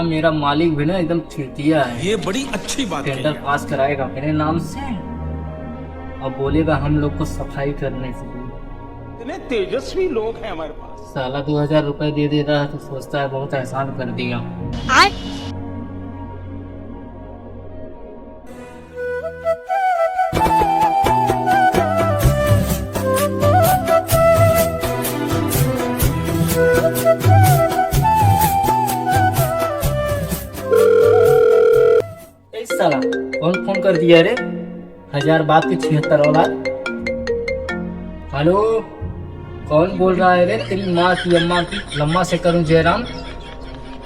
मेरा मालिक भी ना एकदम चुतिया है। ये बड़ी अच्छी बात है। टेंडर पास कराएगा मेरे नाम से और बोलेगा हम लोग को सफाई करने के लिए। इतने तेजस्वी लोग हैं हमारे पास। साला 2000 रुपए दे देता है तो सोचता है बहुत एहसान कर दिया। साला कौन फोन कर दिया रे? 1000 बात की 76 औलाद। हेलो, कौन बोल रहा है रे? तेरी माँ की अम्मा की लम्मा से करूं जयराम?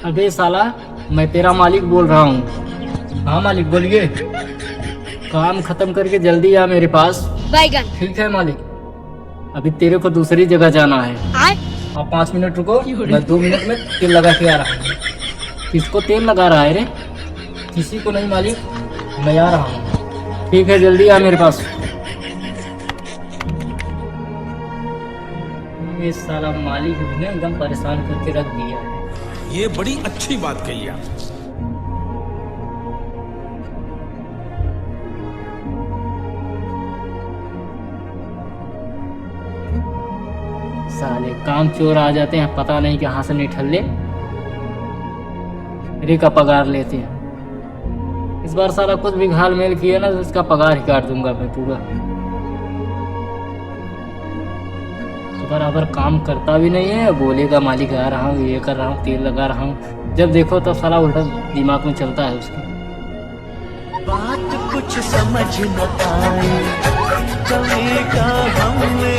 अबे साला मैं तेरा मालिक बोल रहा हूँ। हाँ मालिक बोलिए। काम खत्म करके जल्दी आ मेरे पास। ठीक है मालिक, अभी तेरे को दूसरी जगह जाना है। आप 5 मिनट रुको, मैं 2 मिनट में तेल लगा के आ रहा हूँ। किसको तेल लगा रहा है रे? किसी को नहीं मालिक, मैं आ रहा हूँ। ठीक है जल्दी आ मेरे पास। ये साला मालिक भी ना एकदम परेशान करके रख दिया है। ये बड़ी अच्छी बात कही आप। साले काम चोर आ जाते हैं, पता नहीं कहाँ से निठल्ले रे का पगार लेते हैं। इस बार साला कुछ भी घाल मेल किया ना तो इसका पगार ही काट दूंगा मैं पूरा। बराबर काम करता भी नहीं है, बोलेगा मालिक आ रहा हूँ, ये कर रहा हूँ, तेल लगा रहा हूँ। जब देखो तो साला उल्टा दिमाग में चलता है उसके। बात कुछ समझ न आए, कभी का हमने